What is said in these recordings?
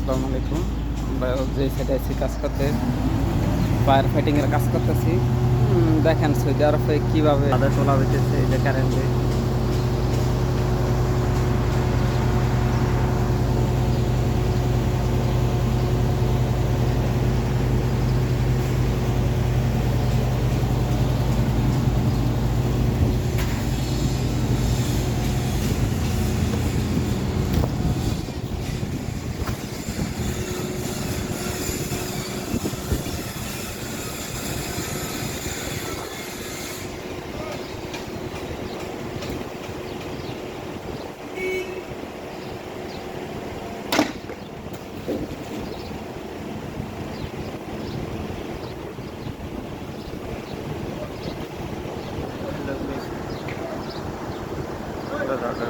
আসসালামু আলাইকুম। আমরা যে সাইডে আছি কাজ করতে, ফায়ার ফাইটিংয়ের কাজ করতেছি। দেখেন সৌদি আরবে কীভাবে আদা তোলা হইতেছে এই যে কারেন্টে।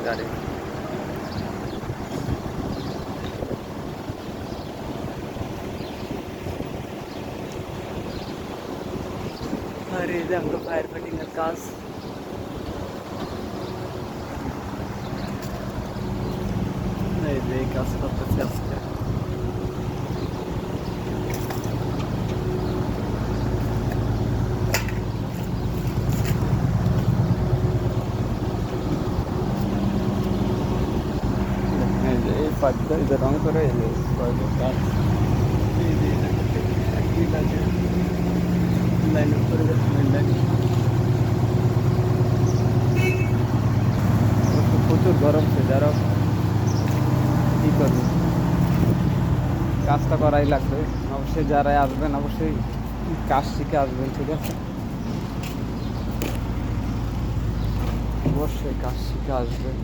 গাড়ি আর এই যে আমরা ফায়ার ফাইটিংয়ের কাজ। এই যে এই কাজ করতেছি আজকে। এই পাঁচটা এই যে রং করে এই যে কাজ লাইন করে প্রচুর গরম সে যারা কী করবে, কাজটা করাই লাগবে। অবশ্যই যারাই আসবেন অবশ্যই কাজ শিখে আসবেন, ঠিক আছে? অবশ্যই কাজ শিখে আসবেন।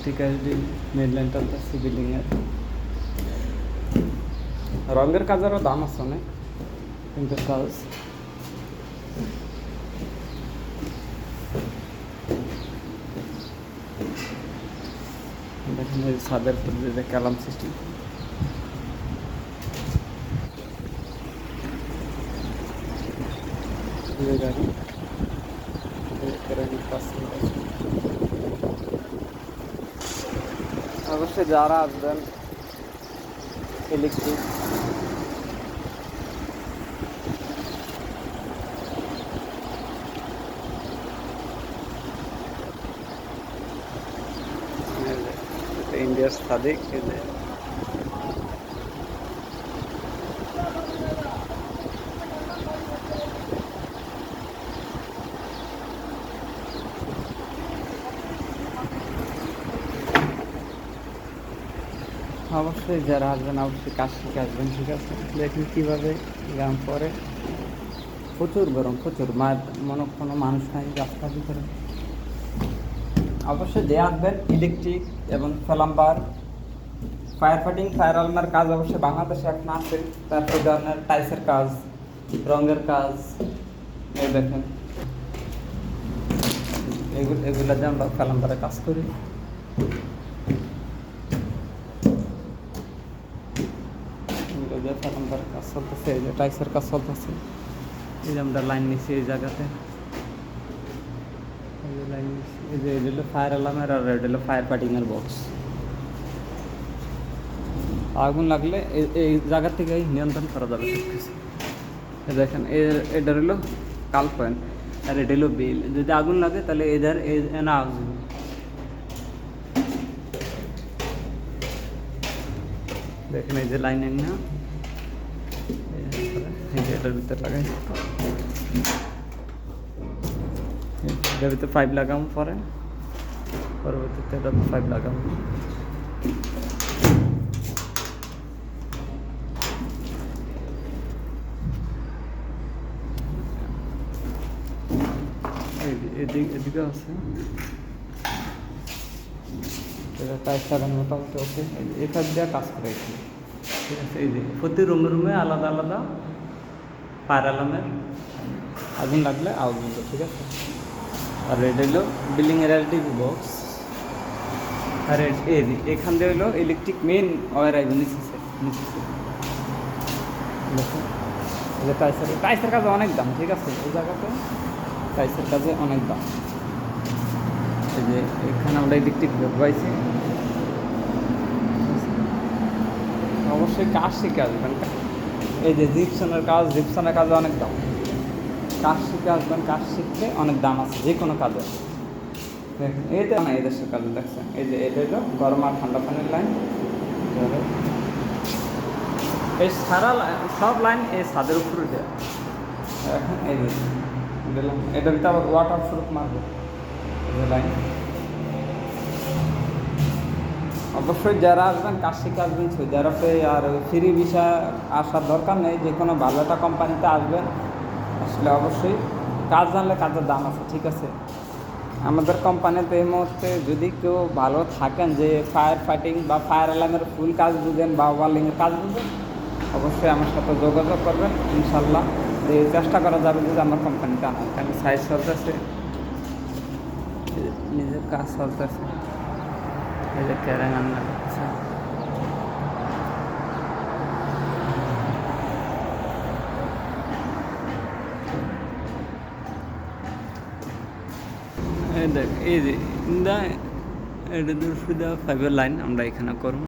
ঠিক আছে, মেন লাইনটা হচ্ছে বিল্ডিংয়ের রঙের কাজেরও দাম আছে অনেক, কিন্তু কাজ দেখেন এই ছাদের যে কালাম সিস্টেম। গাড়ি অবশ্যই যারা আসবেন ইলেকট্রিক ইন্ডিয়ার সাদিক অবশ্যই যারা আসবেন অবশ্যই কাজ শিখে আসবেন, ঠিক আছে? দেখুন কীভাবে গ্রাম পরে প্রচুর গরম, প্রচুর কোনো মানুষ নাই রাস্তার ভিতরে। অবশ্যই যে আসবেন ইলেকট্রিক এবং প্লাম্বার, ফায়ার ফাইটিং, ফায়ার আলমার কাজ অবশ্যই বাংলাদেশে এখন আছে। তারপর ধরনের টাইলসের কাজ, রঙের কাজ, এই দেখেন এগুলো যে আমরা প্লাম্বারে কাজ করি। প্লাম্বার কাজ চলতেছে, এই যে টাইলসের কাজ চলতেছে। এই যে আমরা লাইন নিচ্ছি এই জায়গাতে, এই যে লাইন নিচ্ছি। এই যে এটা হলো ফায়ার অ্যালার্মের আর এটা হলো ফায়ার ফাইটিংয়ের বক্স। আগুন লাগলে এই জায়গা থেকেই নিয়ন্ত্রণ করা যাবে সব কিছু। দেখেন এটা হলো কাল পয়েন্ট আর এটা হলো বিল। যদি আগুন লাগে তাহলে এদের না আগুন দেখেন এই যে লাইন না এই যে এটার ভিতরে লাগাই, এটার ভিতরে পাইপ লাগাম, পরে পরবর্তীতে এটা পাইপ লাগাম। এদিকে আছে টাইপ লাগানো মোটামুটি ওকে। এটা দিয়ে কাজ করে এখানে, ঠিক আছে? এই যে প্রতি রুমে রুমে আলাদা আলাদা ফায়ার অ্যালার্মের আগুন লাগলে আগুন, ঠিক আছে? আর এটা হলো বিল্ডিংয়ের এলটিভি বক্স। আর এখান দিয়ে হলো ইলেকট্রিক মেন ওয়ার আইব নিচে। দেখুন এই যে টাইসের কাজে অনেক দাম, ঠিক আছে? এই জায়গাতে টাইসের কাজে অনেক দাম। এই যে এখানে আমরা ইলেকট্রিক বোর্ড পাইছি। অবশ্যই কাজ শিখে আসবেন। এই যে জিপসনের কাজে অনেক দাম। কাজ শিখে আসবেন, কাজ শিখতে অনেক দাম আছে যে কোনো কাজে। দেখেন এইটা না, এই দেশের কাজে দেখছেন, এই যে এটা হলো গরম আর ঠান্ডা পানির লাইন। এই সারা সব লাইন এই ছাদের উপরে দেয়। এখন এই যে দিলাম, এটা কিন্তু আবার ওয়াটার প্রুফ মারবে এই যে লাইন। অবশ্যই যারা আসবেন কাজ শিখে আসবেন সৌদি আরবে, আর ফ্রি ভিসা আসার দরকার নেই, যে কোনো ভালো একটা কোম্পানিতে আসবেন, আসলে অবশ্যই কাজ জানলে কাজের দাম আছে, ঠিক আছে। আমাদের কোম্পানিতে এই মুহূর্তে যদি কেউ ভালো থাকেন, যে ফায়ার ফাইটিং বা ফায়ার অ্যালার্মের ফুল কাজ বুঝেন বা ওয়ার্লিংয়ের কাজ বুঝেন, অবশ্যই আমার সাথে যোগাযোগ করবেন, ইনশাল্লাহ যে চেষ্টা করা যাবে যদি আমার কোম্পানিতে আনা। আমি সাইজ চলতেছে, নিজের কাজ চলতেছে, এই যে ক্যারেন আনা হচ্ছে। এই দেখ, এই যে এটা 2 ফাইভের লাইন আমরা এখানে করব।